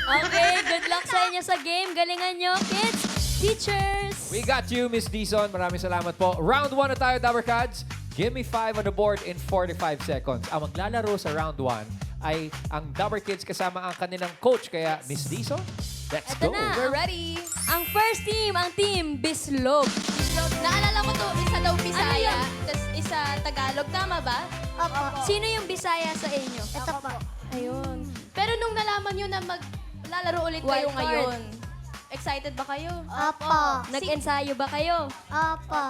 Okay, good luck sa inyo sa game. Galingan nyo, kids, teachers. We got you, Miss Dizon. Maraming salamat po. Round 1 na tayo, Dabarkads. Give me 5 on the board in 45 seconds. Ang maglalaro sa round 1 ay ang Dabar Kids kasama ang kanilang coach. Kaya, Miss Dizon, let's Eto go. na. We're ready. Ang first team, ang team Bislog. Naalala mo to, isa daw Ano Bisaya, yun? tas isa Tagalog. Tama ba? Opo. Sino yung Bisaya sa inyo? Ito po. Ayun. Pero nung nalaman nyo na maglalaro ulit kayo Wild card. ngayon, excited ba kayo? Opo. Nag-ensayo ba kayo? Opo.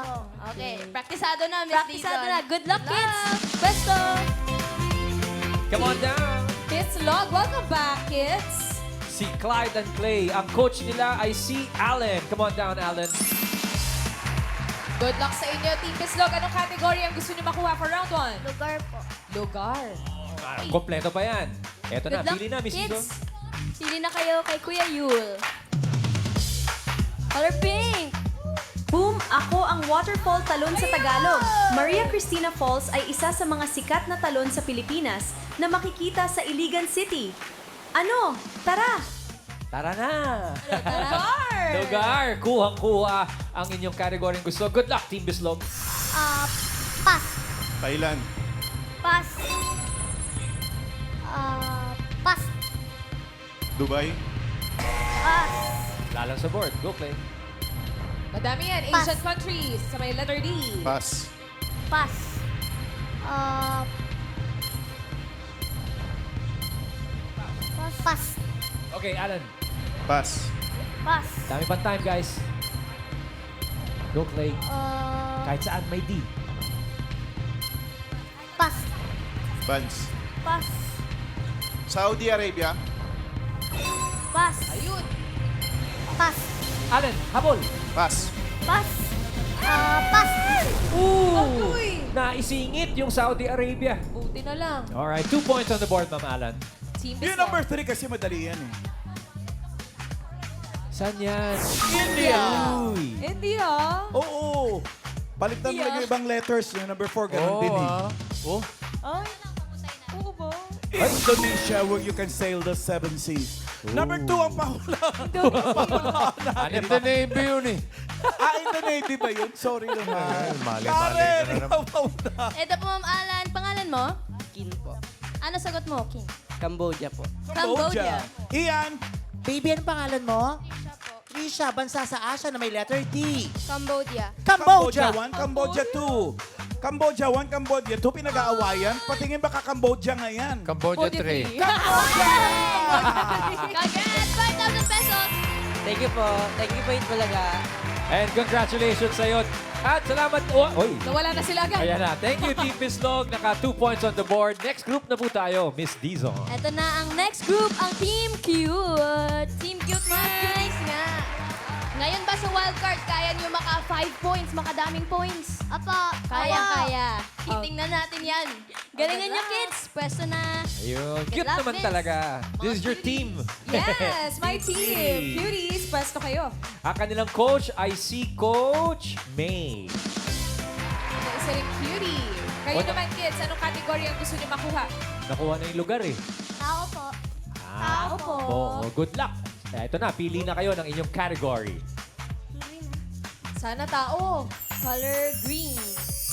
Okay, praktisado na, Miss Praktisado Dizon. na. Good luck, kids. Besto. Come on down. Kids Log, welcome back, kids. Si Clyde and Clay. Ang coach nila ay si Allen. Come on down, Allen. Good luck sa inyo, Team Bislog. Anong category ang gusto niyo makuha for round 1? Lugar po. Lugar. Kompleto pa yan. Eto na, Good luck, pili na, Miss Dizon. kids. Pili na kayo kay Kuya Yul. Color pink. Boom! Ako ang waterfall talon sa Tagalog. Maria Cristina Falls ay isa sa mga sikat na talon sa Pilipinas na makikita sa Iligan City. Ano? Tara! Tara na. Lugar. Lugar. Kuhang-kuha ang inyong category gusto. Good luck, Team Bislog. Pass. Thailand. Pass. Pass. Dubai. Pass. Lalang sa board. Go, Clay. Madami yan. Pass. Asian countries sa may letter D. Pass. Pass. Pass. Okay, Alan. Pass. Pass. Dami pang time, guys. Go, Clay. Kahit saan may D. Pass. Bans. Pass. Saudi Arabia. Pass. Ayun. Pass. Alan, habol. Pass. Pass. Pass. Ooh! Uy. Naisingit yung Saudi Arabia. Buti na lang. Alright, 2 points on the board, Ma'am Alan. Team Yung Bislog. number 3 kasi madali yan eh. Saan yan? India! Uy! India. Oo. Palitan mo lang yung ibang letters. Yung number 4, ganun din eh. Oh. Ay. Oo ba? Indonesia, where you can sail the 7 seas. Number 2 ang pahula. Ano the Navy yun eh? In the Navy ba yun? Sorry naman. Mali-mali Karen, ka na ikaw pahula. Ito po, Ma'am Alan. Pangalan mo? Kin po. Ano sagot mo, King? Cambodia po. Cambodia. Ian, Baby, ano pangalan mo? Trisha, bansa sa Asia na may letter D. Cambodia. Cambodia Cambodia. 1, Cambodia 2. Cambodia 1, Cambodia 2, pinag-aawayan. Patingin baka Cambodia nga yan. Cambodia 3. Kagat! 5,000 pesos! Thank you po. Thank you po yun talaga. And congratulations sa'yo. At salamat. Oh, oy. Nawala na sila agad. Ayan na. Thank you, Team Bislog. Naka 2 points on the board. Next group na po tayo, Miss Dizon. Ito na ang next group, ang Team Cute. Team Cute, nice nga. Ngayon ba sa wildcard, kaya niyo maka 5 points, makadaming points? Apo. Kaya. Titingnan natin yan. Galingan nyo, kids. Pwesto na. Ayun. Cute luck, naman Miss. talaga. This is your team. Yes, my team. Cuties, pwesto kayo. Ang kanilang coach ay si Coach May. Ito isa rin cutie. Kayo What? naman, kids, anong category ang gusto niyo makuha? Nakuha na yung lugar eh. Tao po. Ah, po. oh, good luck. Ito na, pili na kayo ng inyong category. Sana tao. Color green.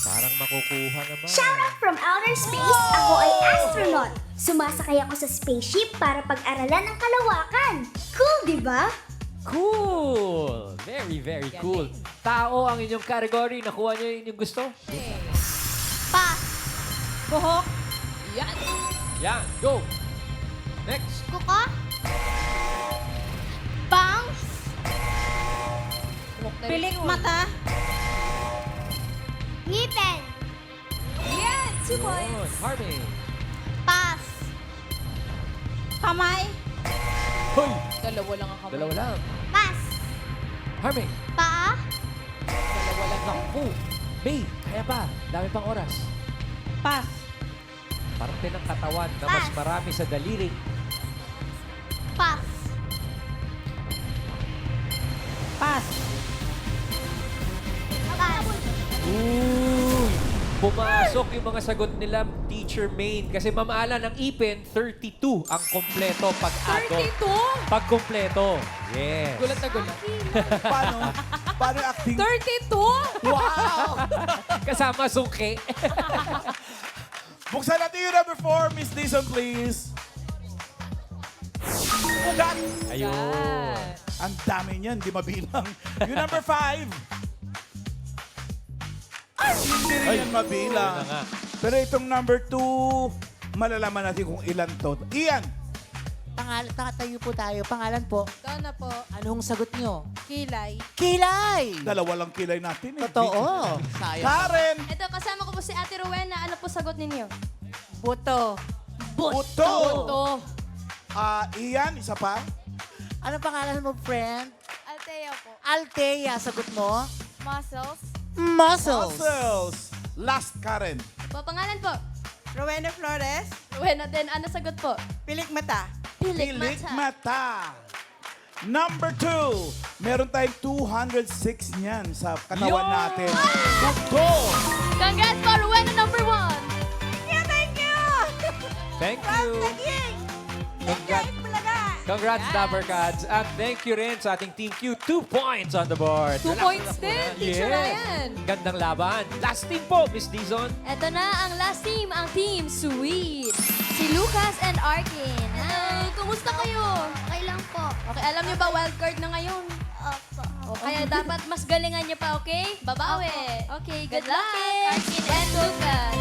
Parang makukuha naman. Shout out from outer space! Ako ay astronaut! Sumasakay ako sa spaceship para pag-aralan ang kalawakan. Cool, di ba? Cool! Very, very cool. Tao ang inyong category. Nakuha niyo yung inyong gusto? Pass. Buhok. Yan. Yan, go! Next. Kuko. Bangs. Buhok na rin Pilik yun. mata. Ngipin. Yan, 2 Yun. points. Harvey. Pass. Kamay. Hoy! Dalawa lang ang kamay. Dalawa lang. Pass. Harvey. Paa. Dalawa lang. Naku! May, kaya pa. Dami pang oras. Pass. Parte ng katawan na mas Pass. marami sa daliri. Pass. Pass. Pass. Uy! Pumasok yung mga sagot nila, Teacher Maine. Kasi Ma'am Alan, ang ipin, 32 ang kompleto pag adult. 32? Pag kompleto. Yes. Gulat na gulat. Paano? Paano yung acting? 32? Wow! Kasama sungke. Buksan natin yung number 4. Miss Dizon, please. Ugat! Ayun. Ang dami niyan, di mabilang. Yung number 5. Ay, hindi rin yan mabilang. Yun na nga. Pero itong number 2, malalaman natin kung ilan to. Ian! Pangalan, tayo po tayo. Pangalan po. Donna po. Anong sagot nyo? Kilay. Kilay! Dalawa lang kilay natin eh. Totoo. Sayang. Karen! Ito, kasama ko po si Ate Rowena. Ano po sagot ninyo? Buto. Buto! Ito. Ian, isa pa? Anong pangalan mo, friend? Althea po. Althea, sagot mo? Muscles. Muscles. Muscles! Last, Karen. Po, pangalan po. Rowena Flores. Rowena din. Ano sagot po? Pilik mata. Pilik mata. Number 2, meron tayong 206 niyan sa katawan Yo! natin. Buto! Congrats po, Rowena number 1. Thank you. Congrats, Dabber Cats. At thank you rin sa ating Team Q. 2 points on the board. 2 points din, Teacher Ryan. Gandang laban. Last team po, Miss Dizon. Ito na ang last team, ang Team Sweet. Si Lucas and Arkin. Hello, kumusta kayo? Okay lang po. Okay, alam niyo ba wildcard na ngayon? Opo. Kaya dapat mas galingan niyo pa, okay? Babawi. Okay, Good good luck, luck, Arkin and Lucas.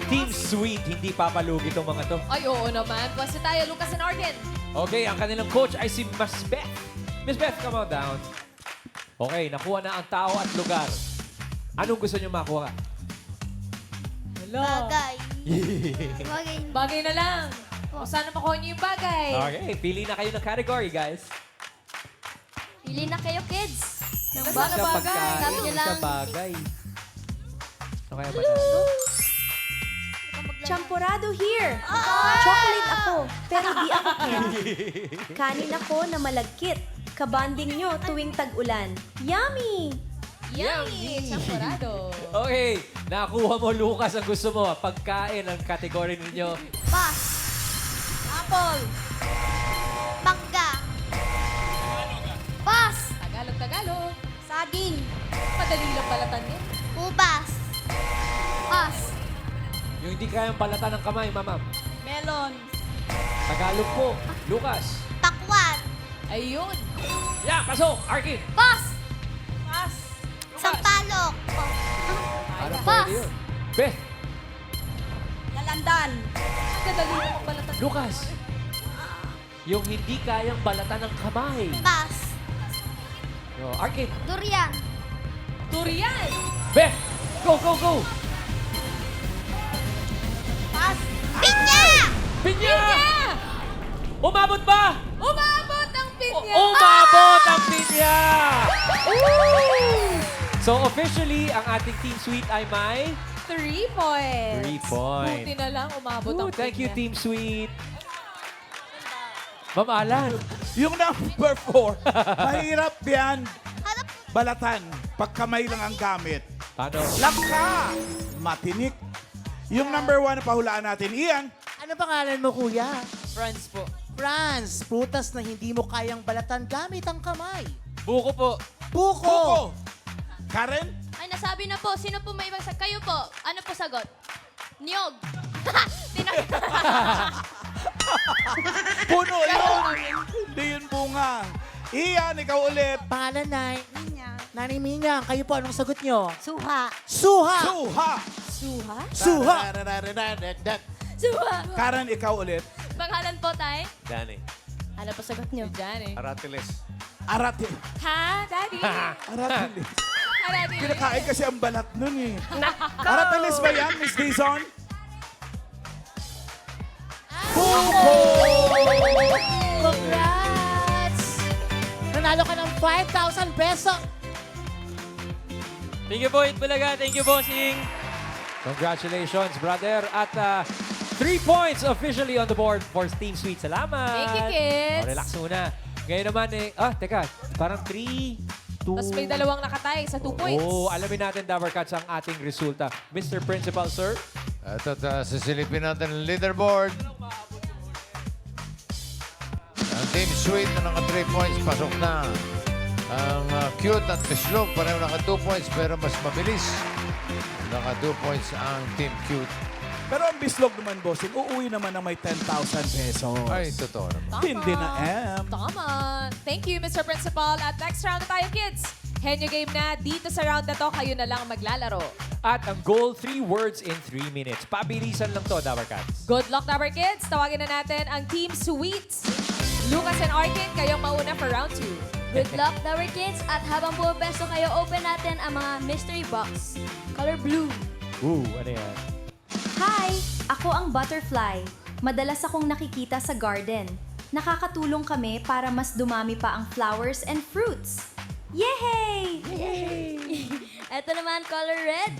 Team Sweet, hindi papalugi itong mga to. Ay, oo naman. Pwede tayo, Lucas and Arkin. Okay, ang kanilang coach ay si Miss Beth. Miss Beth, come on down. Okay, nakuha na ang tao at lugar. Anong gusto niyo makuha? Bagay. Bagay. Bagay na lang. O sana makuha niyo yung bagay. Okay, pili na kayo ng category, guys. Pili na kayo, kids. Ng Basta na bagay. pagkain, Sabi niyo sa lang. bagay. Ano kaya ba natin? Champurado here! Chocolate ako, pero di ako candy. Kanin ako na malagkit. Kabanding nyo tuwing tag-ulan. Yummy! Yummy! Champurado. Okay, nakuha mo, Lucas, ang gusto mo. Pagkain ang category ninyo. Pass. Apple. Mangga. Pass. Tagalog. Saging. Madali lang balatan eh. Ubas. Pass. Yung hindi kayang balatan ng kamay, mamam. Melon. Tagalog po. Lucas. Pakwan. Ayun. Yeah, pasok! Arkin! Pass. Pass. Sampalok. Ano Pass. pwede yun? Beth! Lalandan. Ang dadali lang balatan. Lucas! Yung hindi kayang balatan ng kamay. Pass. Yo, Arkin! Durian. Durian. Beth! Go, go, go! Pass. Pinya. Pinya! Umabot ba? Umabot ang pinya. Umabot ang pinya! So officially, ang ating Team Sweet ay may 3 points. 3 points. Buti na lang umabot ang Ooh, thank you, pinya. Team Sweet. Ma'am Alan. Yung number 4, mahirap yan. Balatan, pag kamay lang ang gamit. Paano? Langka, matinik. Yung number 1 na pahulaan natin, Ian. Ano pangalan mo, kuya? Friends po. Franz, prutas na hindi mo kayang balatan gamit ang kamay. Buko po. Buko. Buko. Karen? Ay, nasabi na po. Sino po may ibang Kayo po. Ano po sagot? Niyog. Puno yun. Hindi yun bunga. Ian, ikaw ulit. Pangalan, Nay? Nanay Minyang. Kayo po, anong sagot nyo? Suha. Suha. Suha. Suha? Suha. Suha. Karen, ikaw ulit. Pangalan po, Tay? Danny. Ano po sagot niyo? Diyan eh. Aratiles. Arati. Ha, Daddy? Aratilis. Daddy. Kinakain kasi ang balat nun eh. Aratilis ba yan, Miss Dizon? Buko! Congrats! Nanalo ka ng 5,000 pesos. Thank you po, Itbulaga. Thank you, bossing. Congratulations, brother. At 3 points officially on the board for Team Sweet. Salamat. Thank you, kids. Relax muna. Ngayon naman teka, parang 3 Tapos may dalawang nakatay sa 2 points. Oh, alamin natin, Dabber Cats, ang ating resulta. Mr. Principal, sir. Ito, sisilipin natin ang leaderboard. Ang Team Sweet na naka 3 points, pasok na. Ang Cute at Bislog, pareho naka 2 points, pero mas mabilis. Naka 2 points ang Team Cute. Pero ang bislog naman, bossing, uuwi naman na may 10,000 pesos. Ay, totoo naman. Hindi na M. Tama. Thank you, Mr. Principal. At next round na tayo, kids. Henyo game na. Dito sa round na to, kayo na lang maglalaro. At ang goal, 3 words in 3 minutes. Pabilisan lang to, Dabber Cats. Good luck, Dabber Kids. Tawagin na natin ang Team Sweets. Lucas and Arkin, kayong mauna for round 2. Good luck, Tower Kids. At habang pumapesto kayo, open natin ang mga mystery box. Color blue. Ooh, ano yan? Hi! Ako ang butterfly. Madalas akong nakikita sa garden. Nakakatulong kami para mas dumami pa ang flowers and fruits. Yay! Ito naman, color red.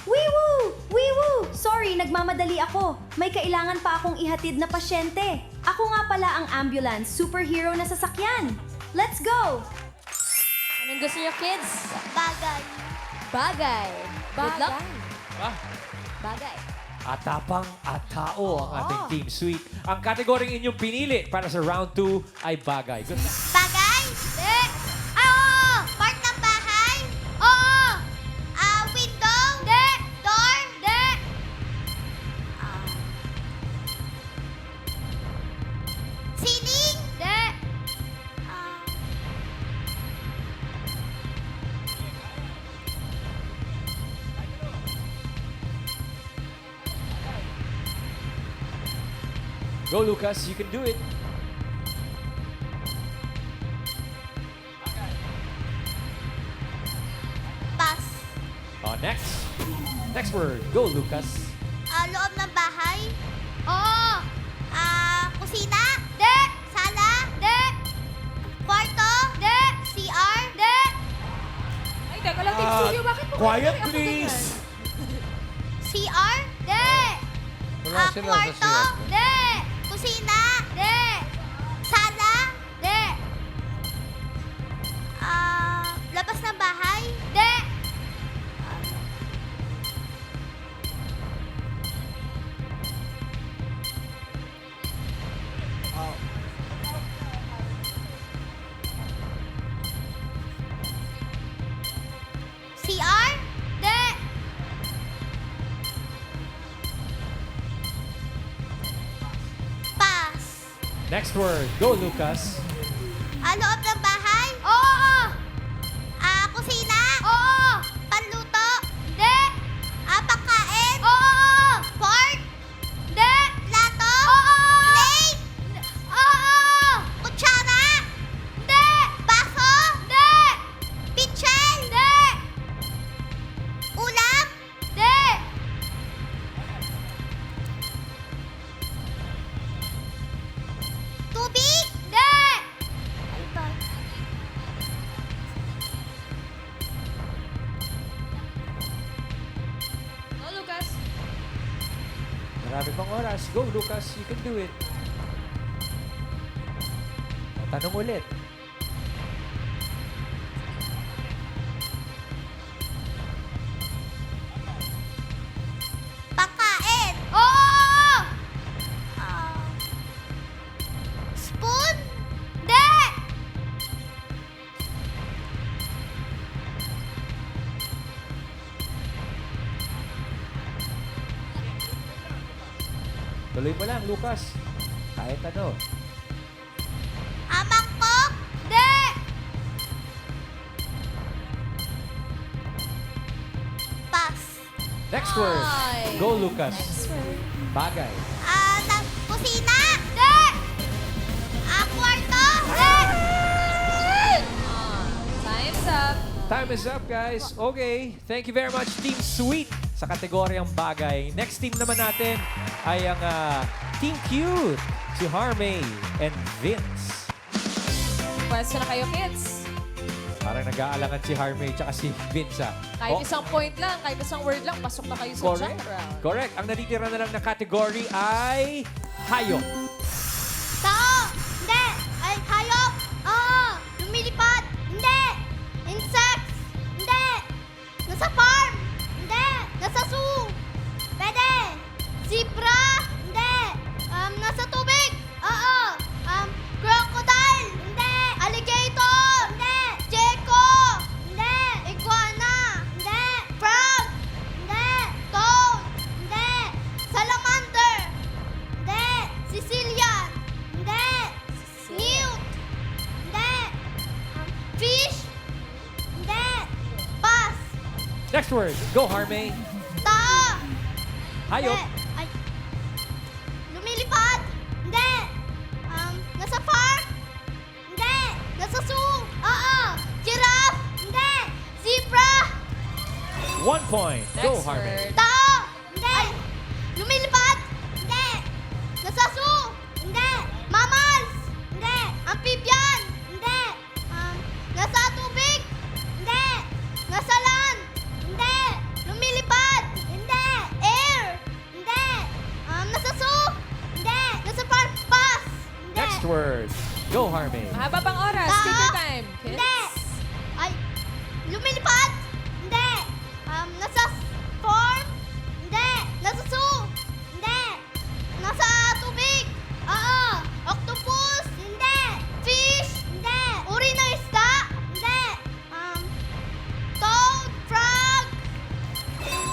Wee-woo! Wee-woo! Sorry, nagmamadali ako. May kailangan pa akong ihatid na pasyente. Ako nga pala ang ambulance, superhero na sasakyan. Let's go! Anong gusto niyo, kids? Bagay. Bagay. Good luck. Ah, Bagay. atapang at tao ang ating Team Sweet. Ang kategoryeng inyong pinili para sa round 2 ay bagay. Good luck. Bagay? Hindi. Oo! Part ng bahay? Oo! Window? Hindi. Door? Hindi. Ceiling? Hindi. Go, Lucas. You can do it. Pass. Next. Next word. Go, Lucas. Loob ng bahay? Oo. Kusina? Hindi. Sala? Hindi. Kwarto? Hindi. CR? Hindi. Ay, teka lang, Team Studio. Bakit po Quiet, kayo please. CR? Hindi. Wala sila sa Kwarto? siya. Hindi. Kusina? Hindi. Sala? Hindi. Labas ng bahay? Hindi. CR? Hindi. Pass. Next word. Go, Lucas. Loob ng bahay? Oo. Kusina? Oo. Panluto? Hindi. Pagkain? Oo. Fork? Hindi. Plato? Oo. Plate? Oo. Kutsara? Hindi. Baso? Hindi. Pichel? Hindi. Ulam? Hindi. Tubig? Hindi. Go, Lucas. Marami pang oras. Go, Lucas. You can do it. Tanong ulit. Pagkain? Oo! Spoon? Hindi! Tuloy mo lang, Lucas. Kahit ano. Mangkok? Hindi! Pass. Next word. Ay. Go, Lucas. Bagay. Kusina? Hindi! Kwarto? Hindi! Time's up. Time is up, guys. Okay. Thank you very much, Team Sweet, sa kategoryang bagay. Next team naman natin ay ang Team Cute, si Harmay and Vince. Pwesto na kayo, kids. Parang nag-aalangan si Harmay tsaka si Vince. Kahit isang point lang, kahit isang word lang, pasok na kayo sa Correct. jump round. Correct. Ang natitira na lang na category ay hayop. Tao? Hindi! Ay, hayop? Oo! Lumilipad? Hindi! word. Go, Harmay. Tao. Hayop. Hindi. Ay. Lumilipad. Hindi. Nasa farm. Hindi. Nasa zoo. Oo. Giraffe. Hindi. Zebra. 1 point. Go, Next Harmay. word. Tao. Hindi. Lumilipad. Hindi. Nasa zoo. Hindi. Mammals. Hindi. Amphibian. Hindi. Nasa tubig. Hindi. Nasa land. Hindi. Lumilipad. Hindi. Air. Hindi. Nasa zoo. Hindi. Nasa farm. Pass. Hindi. Next word. Go, Harmay. Mahaba pang oras. Tao. Take your time. Kids. Hindi. Ay. Lumilipad. Hindi. Nasa farm. Hindi. Nasa zoo. Hindi. Nasa tubig. Oo. Octopus. Hindi. Fish. Hindi. Uri ng isda. Hindi. Toad. Frog.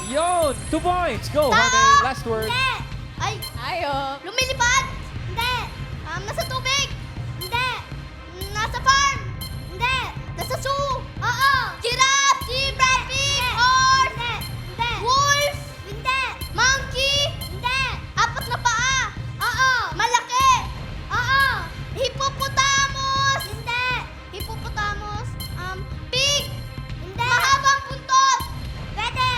Yon! 2 points. Go, Tao. Harmay. Last word. Hindi. Ay. Hayop. Lumilipad. Hindi. Nasa tubig. Hindi. Nasa farm. Hindi. Nasa zoo. Oo. Giraffe. Zebra. Pig. Horse. Hindi. Wolf. Hindi. Monkey. Hindi. 4 na paa. Oo. Malaki. Oo. Hippopotamus. Hindi. Hippopotamus. Pig. Hindi. Mahabang buntot. Pwede.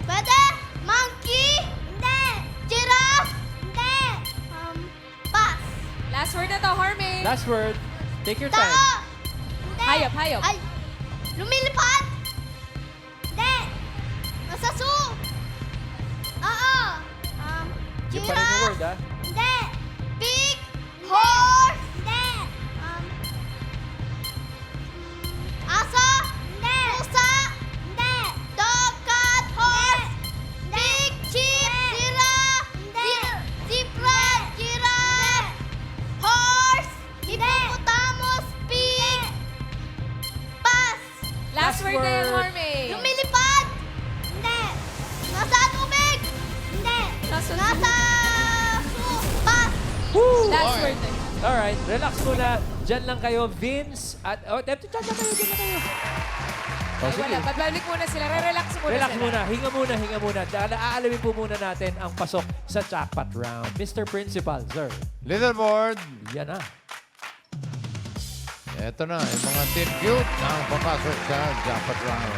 Pwede. Monkey. Hindi. Giraffe. Hindi. Pass. Last word na to, Harmay. Last word. Take your Tao. time. Hindi. Hayop, hayop. Ay. Lumilipad. Hindi. Nasa zoo. Oo. Yung pa rin yung word, Giraffe. ah. Hindi. Pig. Horse. Hindi. Aso. Hindi. Pusa. Hindi. Dog, cat, horse. Pig, sheep, giraffe. Hindi. Zebra, giraffe. Horse. Hippopotamus, pig. Pass. Last word na yan, word. Harmay. Lumilipad. Hindi. Nasa tubig. Hindi. Nasa zoo. Nasa zoo. Pass. Last word na. Alright, relax muna. Diyan lang kayo, Vince. At, diyan lang kayo, diyan lang kayo. Ay, wala. Babalik muna sila. Re-relax muna Relax sila. muna, hinga muna. Aalamin po muna natin ang pasok sa jackpot round. Mr. Principal, sir. Leaderboard. Yan na. Ito na, yung mga Team Cute ang papasok sa jackpot round.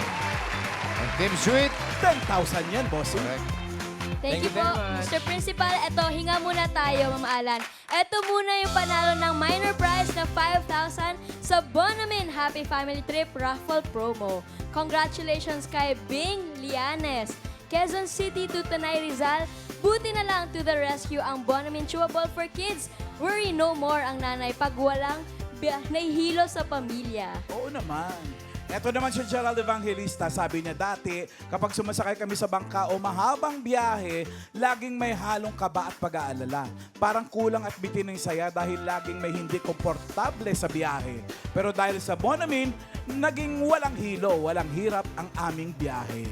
Ang Team Sweet. 10,000 yan, bossing. Correct. Thank you Thank you po, very much. Mr. Principal. Eto, hinga muna tayo, Ma'am Alan. Eto muna yung panalo ng minor prize na 5,000 sa Bonamin Happy Family Trip Raffle Promo. Congratulations kay Bing Lianes. Quezon City to Tanay Rizal. Buti na lang to the rescue ang Bonamin Chewable for Kids. Worry no more ang nanay pag walang nahihilo sa pamilya. Oo naman. Ito naman si Gerald Evangelista. Sabi niya dati, kapag sumasakay kami sa bangka o mahabang biyahe, laging may halong kaba at pag-aalala. Parang kulang at bitin ng saya dahil laging may hindi komportable sa biyahe. Pero dahil sa Bonamin, naging walang hilo, walang hirap ang aming biyahe.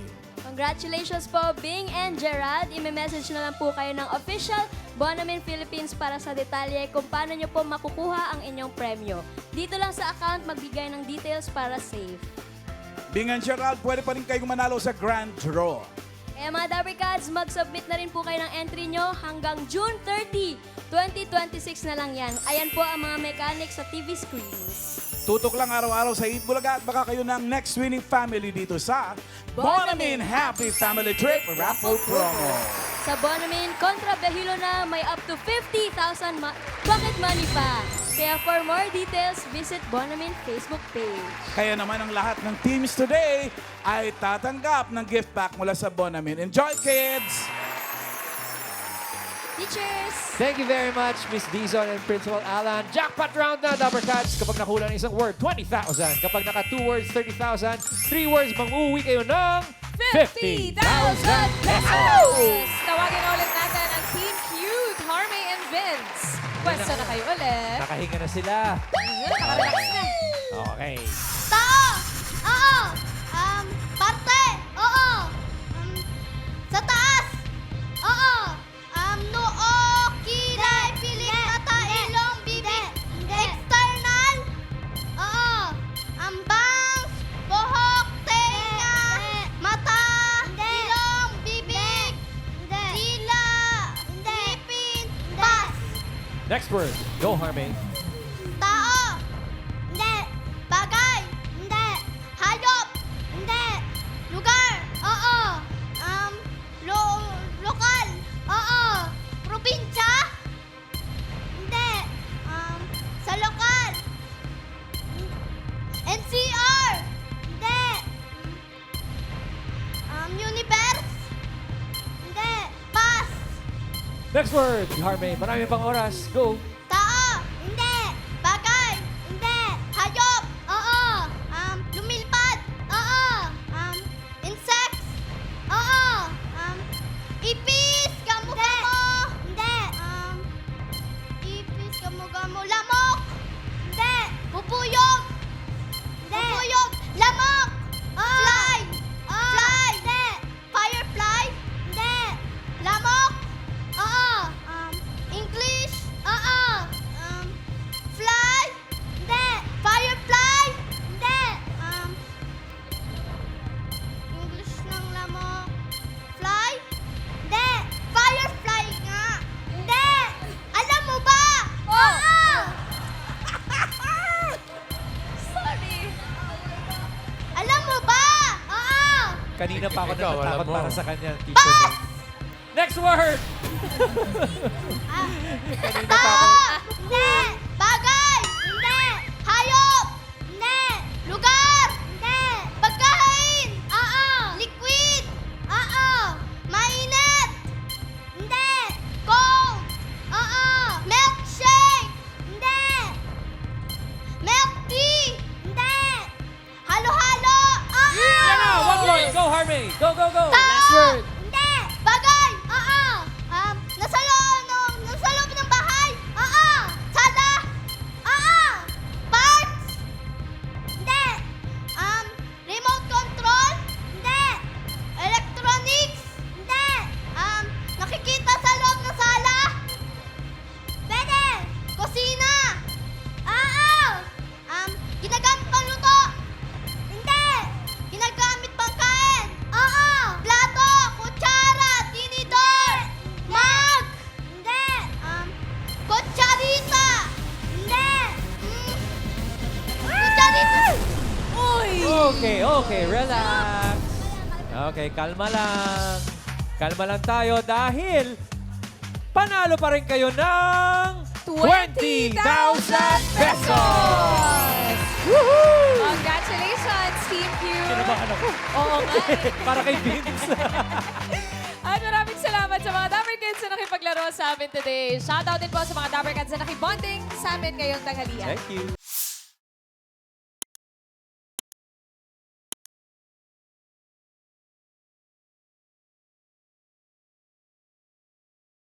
Congratulations po, Bing and Gerald. I-message na lang po kayo ng official Bonamin Philippines para sa detalye kung paano nyo po makukuha ang inyong premyo. Dito lang sa account, magbigay ng details para safe. Bing and Gerald, pwede pa rin kayong manalo sa Grand Draw. Kaya mga Dabber Cats, mag-submit na rin po kayo ng entry nyo hanggang June 30, 2026 na lang yan. Ayan po ang mga mechanics sa TV screens. Tutok lang araw-araw sa Eat Bulaga at baka kayo ng next winning family dito sa Bonamin Happy Family Trip Raffle Promo. Sa Bonamin, kontra Behilo na may up to 50,000 pocket money pa. Kaya for more details, visit Bonamin Facebook page. Kaya naman ang lahat ng teams today ay tatanggap ng gift pack mula sa Bonamin. Enjoy, kids! Teachers! Thank you very much, Miss Dizon and Principal Alan. Jackpot round na, Dabber Cats. Kapag nakuha ng isang word, 20,000. Kapag naka 2 words, 30,000. 3 words, mang-uwi kayo ng 50,000 pesos! Tawagin na ulit natin ang Team Cute, Harmay and Vince. Pwesto na kayo ulit. Nakahinga na sila. Nakarelax na. Okay. Tao. Oo. Parte. Oo. Sa taas. Oo. Noo, kilay, pilik, mata, ilong, bibig. External. Oo. Bangs, buhok, tenga. Next word. Go, Harmay. Tao. Hindi. Bagay. Hindi. Hayop. Hindi. Lugar. Oo. Lokal. Oo. Probinsya. Hindi. Sa lokal. NCR. Hindi. Universe. Hindi. Pass. Next word. Harmay. Marami pang oras. Go. Tao. Hindi. Bagay. Hindi. Hayop. Oo. Lumilipad. Oo. Insects. Oo. Ipis. Gamo-gamo. Hindi. Ipis. Gamo-gamo. Lamok. Hindi. Bubuyog. Hindi. Bubuyog. Lamok. Fly. Fly. Hindi. Firefly. Hindi. Lamok. Oo. English. Oo. Fly. Hindi. Firefly. Hindi. English ng lamok. Fly. Hindi. Firefly nga. Hindi. Alam mo ba? Oo. Sorry. Alam mo ba? Oo. Kanina pa ako Ikaw, alam natatakot mo. para sa kanya. Teacher name. Next word. Kanina pa ako. Tao. Hindi. Bagay. Hindi. Hayop. Hindi. Lugar. Hindi. Pagkain. Oo. Liquid. Oo. Mainit. Hindi. Cold. Oo. Milkshake. Hindi. Milk tea. Hindi. Halo-halo. Oo. Yan na. One more. Go, Harmay. Go, go, go. Tao. Hindi. Bagay. Oo. Nasa loob ng bahay. Oo. Sala. Oo. Parts. Hindi. Remote control. Hindi. Electronics. Hindi. Nakikita sa loob ng sala. Pwede. Kusina. Oo. Ginagamit pang luto. Hindi. Ginagamit pang kain. Oo. Plato. Kutsara. Tinidor. Mug. Hindi. Kutsarita. Hindi. Kutsarita. Okay, okay. Relax. Okay, kalma lang. Kalma lang tayo dahil panalo pa rin kayo ng 20,000 pesos! Congratulations, Team Q! Kinabahan ako. Oo nga. Para kay Vince. At maraming salamat sa mga Dapper Kids na nakipaglaro sa amin today. Shoutout din po sa mga Dapper Kids na nakibonding sa amin ngayong tanghalian. Thank you.